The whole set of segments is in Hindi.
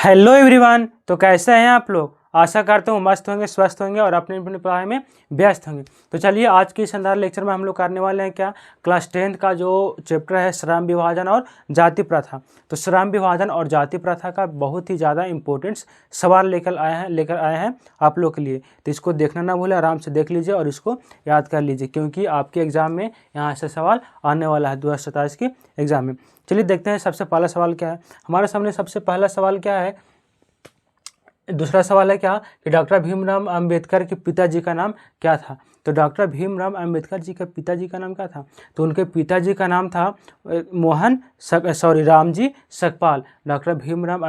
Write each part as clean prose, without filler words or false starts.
Hello everyone. तो कैसे हैं आप लोग? आशा करता हूँ मस्त होंगे, स्वस्थ होंगे और अपनी अपनी पढ़ाई में व्यस्त होंगे। तो चलिए आज की शानदार लेक्चर में हम लोग करने वाले हैं क्या, क्लास 10th का जो चैप्टर है श्रम विभाजन और जाति प्रथा। तो श्रम विभाजन और जाति प्रथा का बहुत ही ज़्यादा इंपॉर्टेंट सवाल लेकर आए हैं आप लोग के लिए। तो इसको देखना ना भूलें, आराम से देख लीजिए और इसको याद कर लीजिए, क्योंकि आपके एग्जाम में यहाँ से सवाल आने वाला है 2027 के एग्जाम में। चलिए देखते हैं सबसे पहला सवाल क्या है। हमारे सामने सबसे पहला सवाल क्या है, दूसरा सवाल है क्या कि डॉक्टर भीमराव अंबेडकर के पिताजी का नाम क्या था। तो डॉक्टर भीमराव अंबेडकर जी के पिताजी का नाम क्या था? तो उनके पिताजी का नाम था रामजी सकपाल। डॉक्टर भीमराव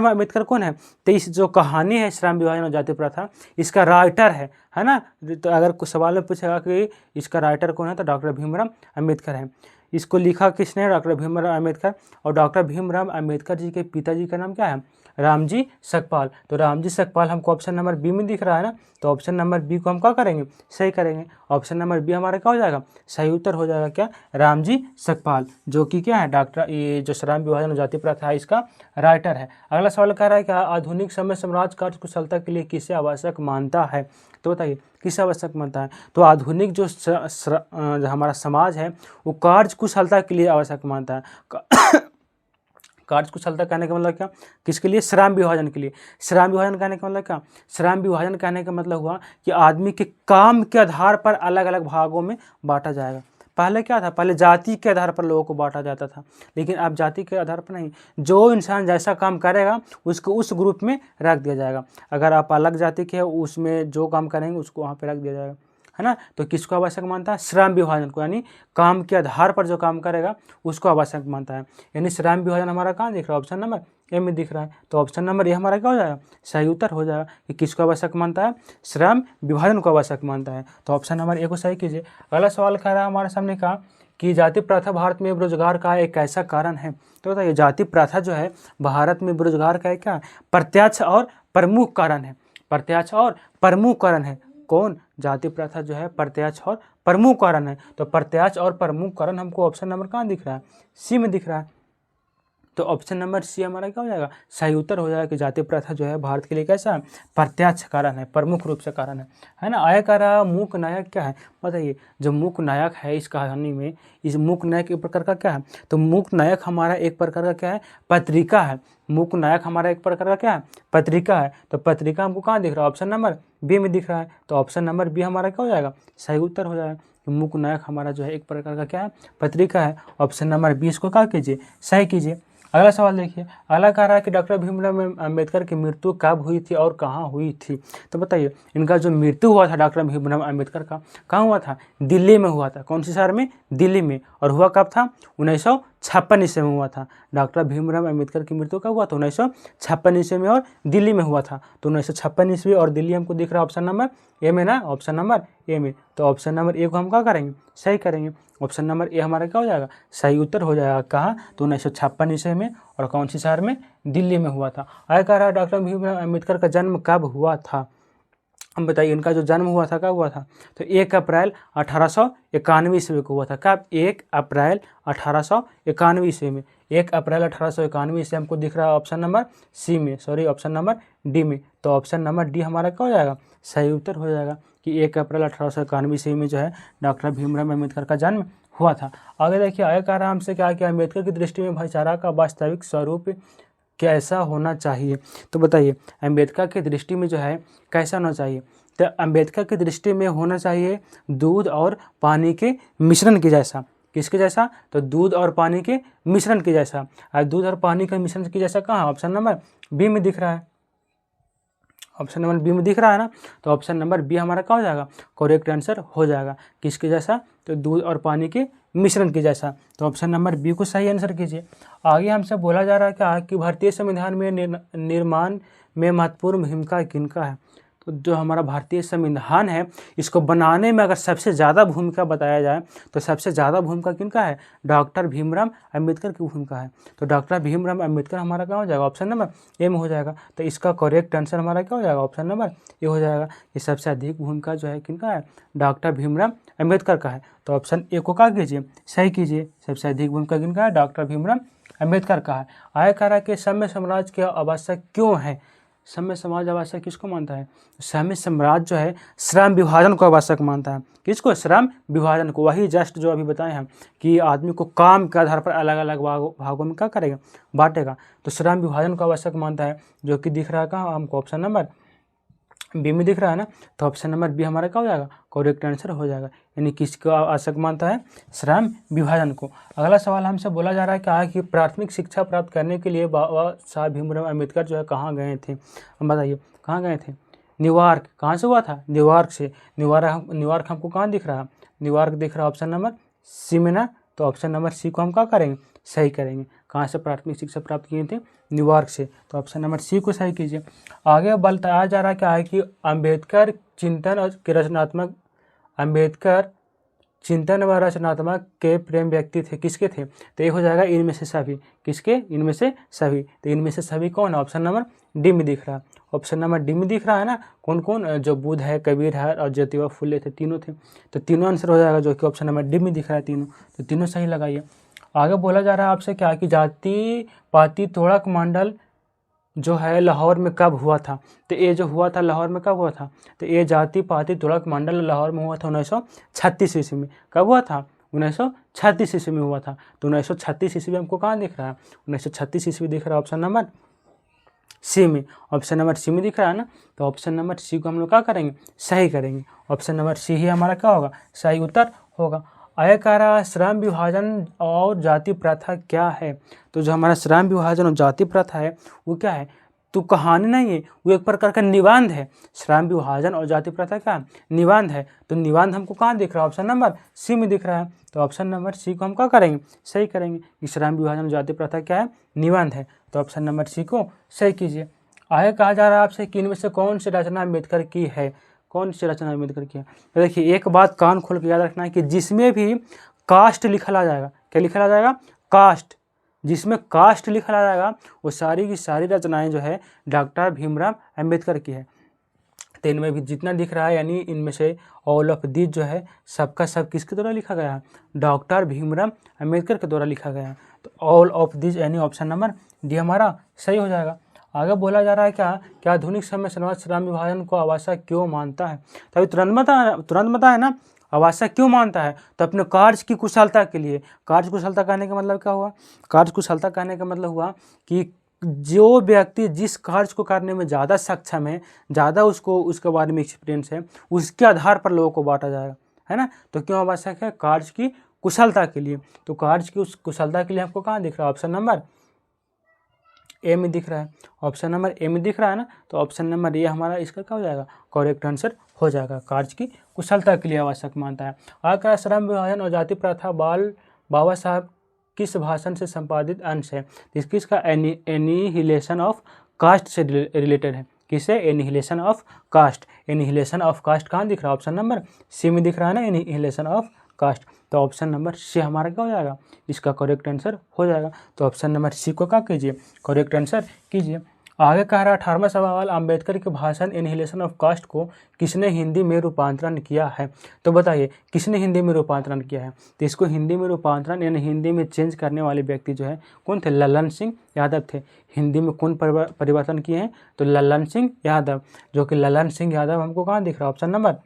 अंबेडकर कौन है? तो इस जो कहानी है श्रम विभाजन और जाति प्रथा, इसका राइटर है ना। तो अगर कुछ सवाल में पूछेगा कि इसका राइटर कौन है, तो डॉक्टर भीमराव अंबेडकर है। इसको लिखा किसने? डॉक्टर भीमराव अंबेडकर। और डॉक्टर भीमराव अंबेडकर जी के पिताजी का नाम क्या है? रामजी सकपाल। तो रामजी सकपाल हमको ऑप्शन नंबर बी में दिख रहा है ना, तो ऑप्शन नंबर बी को हम क्या करेंगे? सही करेंगे। ऑप्शन नंबर बी हमारा क्या हो जाएगा? सही उत्तर हो जाएगा क्या? रामजी सकपाल, जो कि क्या है, डॉक्टर ये जो श्रम विभाजन और जाति प्रथा है इसका राइटर है। अगला सवाल कह रहा है क्या आधुनिक समय साम्राज्य कार्य कुशलता के लिए किसे आवश्यक मानता है? तो बताइए किसे आवश्यक मानता है? तो आधुनिक जो हमारा समाज है वो कार्य कुशलता के लिए आवश्यक मानता है। कार्य कुशलता कहने का मतलब क्या? किसके लिए? श्रम विभाजन के लिए। श्रम विभाजन कहने का मतलब क्या? श्रम विभाजन कहने का मतलब हुआ कि आदमी के काम के आधार पर अलग अलग भागों में बांटा जाएगा। पहले क्या था? पहले जाति के आधार पर लोगों को बांटा जाता था, लेकिन अब जाति के आधार पर नहीं। जो इंसान जैसा काम करेगा उसको उस ग्रुप में रख दिया जाएगा। अगर आप अलग जाति के हो, उसमें जो काम करेंगे उसको वहाँ पर रख दिया जाएगा, है ना। तो किसको आवश्यक मानता है? श्रम विभाजन को, यानी काम के आधार पर जो काम करेगा उसको आवश्यक मानता है। यानी श्रम विभाजन हमारा कहाँ दिख रहा है? ऑप्शन नंबर ए में दिख रहा है। तो ऑप्शन नंबर ए हमारा क्या हो जाएगा? सही उत्तर हो जाएगा कि किसको आवश्यक मानता है? श्रम विभाजन को आवश्यक मानता है। तो ऑप्शन नंबर ए को सही कीजिए। अगला सवाल कह रहा है हमारे सामने का कि जाति प्रथा भारत में बेरोजगार का एक ऐसा कारण है। तो बताइए जाति प्रथा जो है भारत में बेरोजगार का एक क्या प्रत्यक्ष और प्रमुख कारण है? प्रत्यक्ष और प्रमुख कारण है। कौन? जाति प्रथा जो है प्रत्यक्ष और प्रमुख कारण है। तो प्रत्यक्ष और प्रमुख कारण हमको ऑप्शन नंबर कहाँ दिख रहा है? सी में दिख रहा है। तो ऑप्शन नंबर सी हमारा क्या हो जाएगा? सही उत्तर हो जाएगा कि जाति प्रथा जो है भारत के लिए कैसा है? प्रत्यक्ष कारण है, प्रमुख रूप से कारण है ना। आय का रहा मूक नायक क्या है? बताइए जो मूक नायक है इस कहानी में, इस मूक नायक एक प्रकार का क्या है? तो मूक नायक हमारा एक प्रकार का क्या है? पत्रिका है। मूक नायक हमारा एक प्रकार का क्या है? पत्रिका है। तो पत्रिका हमको कहाँ दिख रहा है? ऑप्शन नंबर बी में दिख रहा है। तो ऑप्शन नंबर बी हमारा क्या हो जाएगा? सही उत्तर हो जाएगा। मूक नायक हमारा जो है एक प्रकार का क्या है? पत्रिका है। ऑप्शन नंबर 20 को क्या कीजिए? सही कीजिए। अगला सवाल देखिए। अगला कह रहा है कि डॉक्टर भीमराव अंबेडकर की मृत्यु कब हुई थी और कहाँ हुई थी? तो बताइए इनका जो मृत्यु हुआ था डॉक्टर भीमराव अंबेडकर का, कहाँ हुआ था? दिल्ली में हुआ था। कौन सी शहर में? दिल्ली में। और हुआ कब था? 1956 ईस्वी में हुआ था। डॉक्टर भीमराव अंबेडकर की मृत्यु कब हुआ था? 1956 ईस्वी में और दिल्ली में हुआ था। तो 1956 ईस्वी और दिल्ली हमको दिख रहा है ऑप्शन नंबर ए में ना, ऑप्शन नंबर ए में। तो ऑप्शन नंबर ए को हम क्या करेंगे? सही करेंगे। ऑप्शन नंबर ए हमारा क्या हो जाएगा? सही उत्तर हो जाएगा। कहाँ? तो 1956 ईस्वी में। और कौन सी शहर में? दिल्ली में हुआ था। आगे कह रहा है डॉक्टर भीमराव अंबेडकर का जन्म कब हुआ था? हम बताइए इनका जो जन्म हुआ था कब हुआ था? तो 1 अप्रैल 1891 ईस्वी को हुआ था। कब? 1 अप्रैल 1891 ईस्वी में। 1 अप्रैल 1891 ईस्वी हमको दिख रहा है ऑप्शन नंबर सी में, ऑप्शन नंबर डी में। तो ऑप्शन नंबर डी हमारा क्या हो जाएगा? सही उत्तर हो जाएगा कि 1 अप्रैल 1891 ईस्वी में जो है डॉक्टर भीमराव अंबेडकर का जन्म हुआ था। आगे देखिए आगे कह रहा है हमसे क्या कि अम्बेडकर की दृष्टि में भाईचारा का वास्तविक स्वरूप कैसा होना चाहिए? तो बताइए अम्बेडकर की दृष्टि में जो है कैसा होना चाहिए? तो अम्बेडकर की दृष्टि में होना चाहिए दूध और पानी के मिश्रण के जैसा। किसके जैसा? तो दूध और पानी के मिश्रण के जैसा। और दूध और पानी के मिश्रण के जैसा कहाँ? ऑप्शन नंबर बी में दिख रहा है। ऑप्शन नंबर बी में दिख रहा है ना। तो ऑप्शन नंबर बी हमारा क्या हो जाएगा? करेक्ट आंसर हो जाएगा। किसके जैसा? तो दूध और पानी के मिश्रण के जैसा। तो ऑप्शन नंबर बी को सही आंसर कीजिए। आगे हमसे बोला जा रहा है क्या कि भारतीय संविधान में निर्माण में महत्वपूर्ण भूमिका किनका है? तो जो हमारा भारतीय संविधान है इसको बनाने में अगर सबसे ज़्यादा भूमिका बताया जाए तो सबसे ज़्यादा भूमिका किनका है? डॉक्टर भीमराव अंबेडकर की भूमिका है। तो डॉक्टर भीमराव अंबेडकर हमारा क्या हो जाएगा? ऑप्शन नंबर ए में हो जाएगा। तो इसका करेक्ट आंसर हमारा क्या हो जाएगा? ऑप्शन नंबर ए हो जाएगा। ये सबसे अधिक भूमिका जो है किनका है? डॉक्टर भीमराव अंबेडकर का है। तो ऑप्शन ए को क्या कीजिए? सही कीजिए। सबसे अधिक भूमिका किनका है? डॉक्टर भीमराव अम्बेडकर का है। आगे कह रहा है कि सभ्य समाज की आवश्यक क्यों है। सभ्य समाज आवश्यक किसको मानता है? सभ्य समाज जो है श्रम विभाजन को आवश्यक मानता है। किसको? श्रम विभाजन को। वही जस्ट जो अभी बताए हैं कि आदमी को काम के आधार पर अलग अलग भागों में क्या करेगा? बांटेगा। तो श्रम विभाजन को आवश्यक मानता है, जो कि दिख रहा है कहाँ हमको? ऑप्शन नंबर बी में दिख रहा है ना। तो ऑप्शन नंबर बी हमारा क्या हो जाएगा? करेक्ट आंसर हो जाएगा। यानी किसको आवश्यक मानता है? श्रम विभाजन को। अगला सवाल हमसे बोला जा रहा है क्या है कि प्राथमिक शिक्षा प्राप्त करने के लिए बाबा साहब भीमराव अम्बेडकर जो है कहाँ गए थे? हम बताइए कहाँ गए थे? न्यूयॉर्क। कहाँ से हुआ था? न्यूयॉर्क से। न्यूयॉर्क हमको कहाँ दिख रहा है? न्यूयॉर्क दिख रहा है ऑप्शन नंबर सी में ना। तो ऑप्शन नंबर सी को हम क्या करेंगे? सही करेंगे। कहाँ से प्राथमिक शिक्षा प्राप्त किए थे? न्यूयॉर्क से। तो ऑप्शन नंबर सी को सही कीजिए। आगे बताया जा रहा है क्या है कि अम्बेडकर चिंतन व रचनात्मक के प्रेम व्यक्ति थे। किसके थे? तो ये हो जाएगा इनमें से सभी। किसके? इनमें से सभी। तो इनमें से सभी कौन है? ऑप्शन नंबर डी में दिख रहा है। ऑप्शन नंबर डी में दिख रहा है ना। कौन कौन? जो बुद्ध है, कबीर है और ज्योतिबा फुले थे, तीनों थे। तो तीनों आंसर हो जाएगा, जो कि ऑप्शन नंबर डी में दिख रहा है तीनों। तो तीनों सही लगाइए। आगे बोला जा रहा है आपसे क्या कि जाति पाति तोड़क मंडल जो है लाहौर में कब हुआ था? तो ये जो हुआ था लाहौर में कब हुआ था? तो ये जाति पाति तुड़क मंडल लाहौर में हुआ था 1936 ईस्वी में। कब हुआ था? 1936 ईस्वी में हुआ था। तो 1936 ईस्वी हमको कहाँ दिख रहा है? 1936 ईस्वी दिख रहा है ऑप्शन नंबर सी में। ऑप्शन नंबर सी में दिख रहा है ना। तो ऑप्शन नंबर सी को हम लोग क्या करेंगे? सही करेंगे। ऑप्शन नंबर सी ही हमारा क्या होगा? सही उत्तर होगा। आगे कह रहा है श्रम विभाजन और जाति प्रथा क्या है? तो जो हमारा श्रम विभाजन और जाति प्रथा है वो क्या है? तो कहानी नहीं है, वो एक प्रकार का निबंध है। श्रम विभाजन और जाति प्रथा क्या है? निबंध है। तो निबंध हमको कहाँ दिख रहा है? ऑप्शन नंबर सी में दिख रहा है। तो ऑप्शन नंबर सी को हम क्या करेंगे? सही करेंगे कि श्रम विभाजन और जाति प्रथा क्या है? निबंध है। तो ऑप्शन नंबर सी को सही कीजिए। आगे कहा जा रहा है आपसे कि इनमें से कौन सी रचना अम्बेडकर की है? कौन सी रचना अम्बेडकर की है? तो देखिए एक बात कान खोल के याद रखना है कि जिसमें भी कास्ट लिखा आ जाएगा, क्या लिखा आ जाएगा? कास्ट। जिसमें कास्ट लिखा आ जाएगा वो सारी की सारी रचनाएं जो है डॉक्टर भीमराव अम्बेडकर की है। तो इनमें भी जितना दिख रहा है यानी इनमें से ऑल ऑफ दिस जो है सबका सब किसके द्वारा लिखा गया है? डॉक्टर भीमराव अम्बेडकर के द्वारा लिखा गया है। तो ऑल ऑफ दिस यानी ऑप्शन नंबर डी हमारा सही हो जाएगा। आगे बोला जा रहा है क्या आधुनिक समय समाज श्रम विभाजन को आवश्यक क्यों मानता है? तो अभी तुरंत बताया ना आवश्यक क्यों मानता है? तो अपने कार्य की कुशलता के लिए। कार्य कुशलता कहने का मतलब क्या हुआ? कार्य कुशलता कहने का मतलब हुआ कि जो व्यक्ति जिस कार्य को करने में ज़्यादा सक्षम है, ज़्यादा उसको उसके बारे में एक्सपीरियंस है, उसके आधार पर लोगों को बांटा जाएगा, है ना। तो क्यों आवश्यक है? कार्य की कुशलता के लिए। तो कार्य की उस कुशलता के लिए आपको कहाँ दिख रहा है? ऑप्शन नंबर ए में दिख रहा है। ऑप्शन नंबर ए में दिख रहा है ना। तो ऑप्शन नंबर ए हमारा इसका क्या हो जाएगा? करेक्ट आंसर हो जाएगा। कार्य की कुशलता के लिए आवश्यक मानता है। आकर श्रम विभाजन और जाति प्रथा बाबा साहब किस भाषण से संपादित अंश है? किसका? एनिहिलेशन ऑफ कास्ट से रिलेटेड है। किससे? Annihilation of caste. Annihilation of caste कहाँ दिख रहा है? ऑप्शन नंबर सी में दिख रहा है ना, एनिहिलेशन ऑफ कास्ट। तो ऑप्शन नंबर सी हमारा क्या हो जाएगा? इसका करेक्ट आंसर हो जाएगा। तो ऑप्शन नंबर सी को क्या कीजिए? करेक्ट आंसर कीजिए। आगे कह रहा है 18वां सवाल, अम्बेडकर के भाषण एनिहिलेशन ऑफ कास्ट को किसने हिंदी में रूपांतरण किया है? तो बताइए किसने हिंदी में रूपांतरण किया है? तो इसको हिंदी में रूपांतरण यानी हिंदी में चेंज करने वाले व्यक्ति जो है कौन थे? लल्लन सिंह यादव थे। हिंदी में कौन परिवर्तन किए हैं? तो लल्लन सिंह यादव। जो कि लल्लन सिंह यादव हमको कहाँ दिख रहा है? ऑप्शन नंबर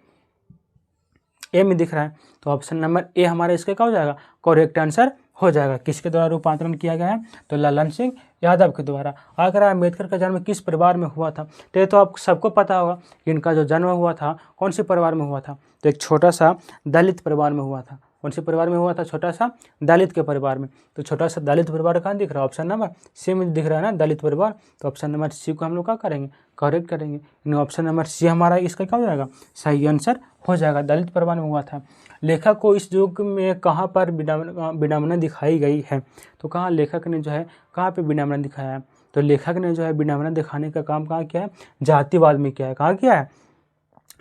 ए में दिख रहा है। तो ऑप्शन नंबर ए हमारा इसका क्या हो जाएगा? करेक्ट आंसर हो जाएगा। किसके द्वारा रूपांतरण किया गया है? तो लल्लन सिंह यादव के द्वारा। आकर अम्बेडकर का जन्म किस परिवार में हुआ था? तो ये तो आप सबको पता होगा कि इनका जो जन्म हुआ था कौन से परिवार में हुआ था? तो एक छोटा सा दलित परिवार में हुआ था। कौन से परिवार में हुआ था? छोटा सा दलित के परिवार में। तो छोटा सा दलित परिवार कहाँ दिख रहा है? ऑप्शन नंबर सी में दिख रहा है ना, दलित परिवार। तो ऑप्शन नंबर सी को हम लोग क्या करेंगे? करेक्ट करेंगे। ऑप्शन नंबर सी हमारा इसका क्या हो जाएगा? सही आंसर हो जाएगा। दलित परिवार में हुआ था। लेखक को इस युग में कहाँ पर विडंबना दिखाई गई है? तो कहाँ लेखक ने जो है कहाँ पे विडंबना दिखाया है? तो लेखक ने जो है विडंबना दिखाने का काम कहाँ किया है? जातिवाद में किया है। कहाँ किया है?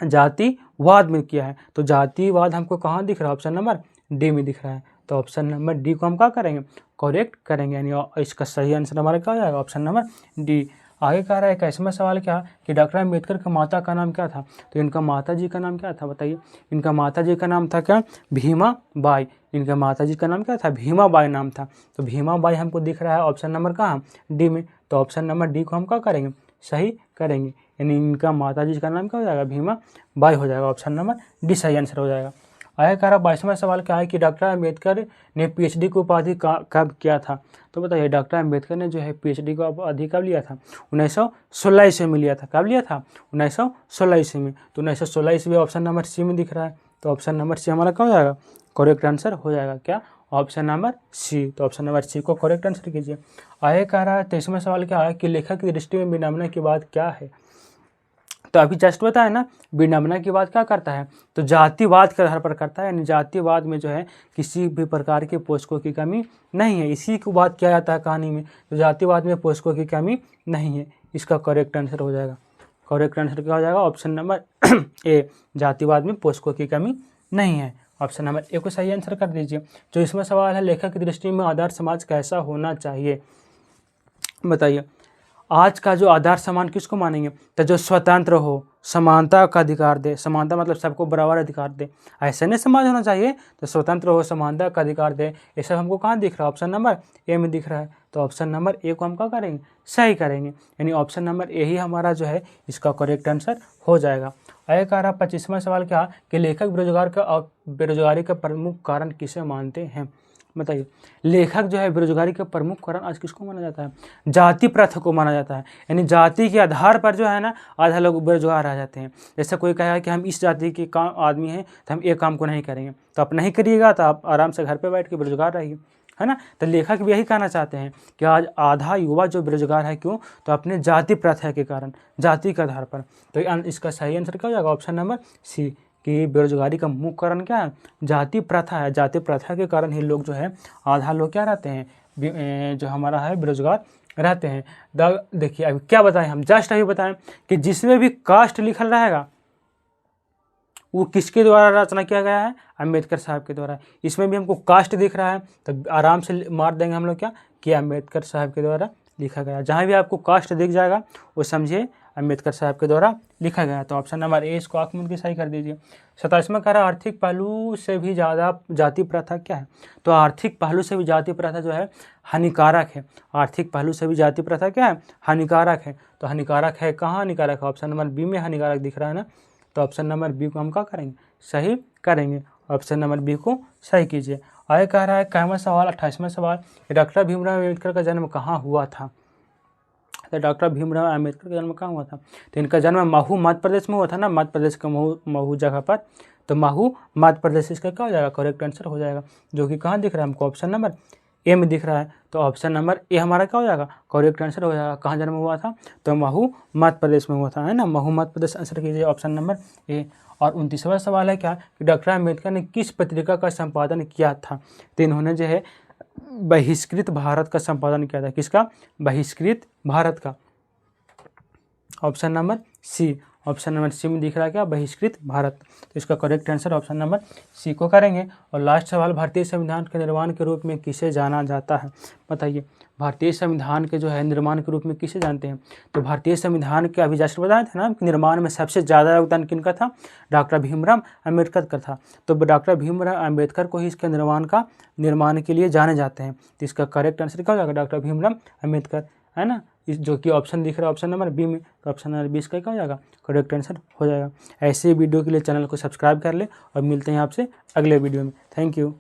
जातिवाद में किया है। तो जातिवाद हमको कहाँ दिख रहा है? ऑप्शन नंबर डी में दिख रहा है। तो ऑप्शन नंबर डी को हम क्या करेंगे? करेक्ट करेंगे। यानी इसका सही आंसर हमारा क्या हो जाएगा? Option number D. आगे कह रहा है 21वां सवाल क्या कि डॉक्टर अम्बेडकर की माता का नाम क्या था। तो इनका माता जी का नाम क्या था बताइए। इनका माता जी का नाम था क्या, भीमा बाई। इनका माता जी का नाम क्या था, भीमा बाई नाम था। तो भीमा बाई हमको दिख रहा है ऑप्शन नंबर कहाँ, डी में। तो ऑप्शन नंबर डी को हम क्या करेंगे, सही करेंगे। यानी इनका माता जी का नाम क्या हो जाएगा, भीमा बाई हो जाएगा। ऑप्शन नंबर डी सही आंसर हो जाएगा। आगे कह रहा 22वां सवाल क्या है कि डॉक्टर अम्बेडकर ने पीएचडी की उपाधि कब किया था। तो बताइए डॉक्टर अम्बेडकर ने जो है पीएचडी की उपाधि कब लिया था, 1916 ईस्वी में लिया था। कब लिया था, 1916 ईस्वी में। तो 1916 ईस्वी ऑप्शन नंबर सी में दिख रहा है। तो ऑप्शन नंबर सी हमारा क्या हो जाएगा, करेक्ट आंसर हो जाएगा क्या, ऑप्शन नंबर सी। तो ऑप्शन नंबर सी को करेक्ट आंसर कीजिए। आगे कह रहा है 23वां सवाल क्या है कि लेखक की दृष्टि में विडंबना की बात क्या है। तो अभी जस्ट बताया ना, विडंबना की बात क्या करता है, तो जातिवाद के आधार पर करता है। यानी जातिवाद में जो है किसी भी प्रकार के पोषकों की कमी नहीं है, इसी की बात किया जाता है कहानी में। तो जातिवाद में पोषकों की कमी नहीं है, इसका करेक्ट आंसर हो जाएगा। करेक्ट आंसर क्या हो जाएगा, ऑप्शन नंबर ए, जातिवाद में पोषकों की कमी नहीं है। ऑप्शन नंबर ए को सही आंसर कर दीजिए। जो इसमें सवाल है, लेखक की दृष्टि में आदर्श समाज कैसा होना चाहिए। बताइए आज का जो आदर्श समाज किसको मानेंगे, तो जो स्वतंत्र हो, समानता का अधिकार दे। समानता मतलब सबको बराबर अधिकार दे, ऐसे नहीं समाज होना चाहिए। तो स्वतंत्र हो, समानता का अधिकार दे, ये सब हमको कहाँ दिख रहा है, ऑप्शन नंबर ए में दिख रहा है। तो ऑप्शन नंबर ए को हम क्या करेंगे, सही करेंगे। यानी ऑप्शन नंबर ए ही हमारा जो है इसका करेक्ट आंसर हो जाएगा। आगे कह रहा 25वां सवाल क्या कि लेखक बेरोजगारी का प्रमुख कारण किसे मानते हैं। बताइए लेखक जो है बेरोजगारी का प्रमुख कारण आज किसको माना जाता है, जाति प्रथा को माना जाता है। यानी जाति के आधार पर जो है ना आधा लोग बेरोजगार रह जाते हैं। जैसे कोई कहेगा कि हम इस जाति के काम आदमी हैं तो हम एक काम को नहीं करेंगे, तो आप नहीं करिएगा तो आप आराम से घर पे बैठ के बेरोजगार रहिए, है ना। तो लेखक भी यही कहना चाहते हैं कि आज आधा युवा जो बेरोजगार है, क्यों, तो अपने जाति प्रथा के कारण, जाति के आधार पर। तो इसका सही आंसर क्या हो जाएगा, ऑप्शन नंबर सी, कि बेरोजगारी का मुख्य कारण क्या है, जाति प्रथा है। जाति प्रथा के कारण ही लोग जो है आधा लोग क्या रहते हैं, जो हमारा है बेरोजगार रहते हैं। देखिए अभी क्या बताएं हम, जस्ट अभी बताएं कि जिसमें भी कास्ट लिखल रहेगा वो किसके द्वारा रचना किया गया है, अम्बेडकर साहब के द्वारा। इसमें भी हमको कास्ट दिख रहा है तो आराम से मार देंगे हम लोग क्या, कि अम्बेडकर साहब के द्वारा लिखा गया। जहाँ भी आपको कास्ट दिख जाएगा वो समझिए अम्बेडकर साहब के द्वारा लिखा गया। तो ऑप्शन नंबर ए इसको आँख मूंद के सही कर दीजिए। 27वां कह रहा आर्थिक पहलू से भी ज़्यादा जाति प्रथा क्या है। तो आर्थिक पहलू से भी जाति प्रथा जो है हानिकारक है। आर्थिक पहलू से भी जाति प्रथा क्या है, हानिकारक है। तो हानिकारक है, कहाँ हानिकारक है, ऑप्शन नंबर बी में हानिकारक दिख रहा है ना। तो ऑप्शन नंबर बी को हम क्या करेंगे, सही करेंगे। ऑप्शन नंबर बी को सही कीजिए। आगे कह रहा है 21वां सवाल 28वां सवाल, डॉक्टर भीमराव अम्बेडकर का जन्म कहाँ हुआ था। तो डॉक्टर भीमराव अम्बेडकर का जन्म कहाँ हुआ था, तो इनका जन्म महू मध्य प्रदेश में हुआ था ना, मध्य प्रदेश के महू जगह पर। तो महू मध्य प्रदेश इसका क्या हो जाएगा, करेक्ट आंसर हो जाएगा। जो कि कहाँ दिख रहा है हमको, ऑप्शन नंबर ए में दिख रहा है। तो ऑप्शन नंबर ए हमारा क्या हो जाएगा, करेक्ट आंसर हो जाएगा। कहाँ जन्म हुआ था, तो महू मध्य प्रदेश में हुआ था, है ना। महू मध्य प्रदेश आंसर कीजिए, ऑप्शन नंबर ए। और 29वां सवाल है क्या कि डॉक्टर अम्बेडकर ने किस पत्रिका का संपादन किया था। तो इन्होंने जो है बहिष्कृत भारत का संपादन किया था। किसका, बहिष्कृत भारत का। Option number C, option number C में दिख रहा है क्या, बहिष्कृत भारत। तो इसका correct answer option number C को करेंगे। और लास्ट सवाल, भारतीय संविधान के निर्माण के रूप में किसे जाना जाता है। बताइए भारतीय संविधान के जो है निर्माण के रूप में किसे जानते हैं। तो भारतीय संविधान के अभी जस्ट बताए थे ना, निर्माण में सबसे ज़्यादा योगदान किनका था, डॉक्टर भीमराव अम्बेडकर का था। तो डॉक्टर भीमराव अम्बेडकर को ही इसके निर्माण के लिए जाने जाते हैं। तो इसका करेक्ट आंसर क्या हो जाएगा, डॉक्टर भीमराव अम्बेडकर, है ना। इस जो कि ऑप्शन दिख रहा है ऑप्शन नंबर बी में। तो ऑप्शन नंबर 20 का क्या हो जाएगा, करेक्ट आंसर हो जाएगा। ऐसे वीडियो के लिए चैनल को सब्सक्राइब कर ले और मिलते हैं आपसे अगले वीडियो में। Thank you.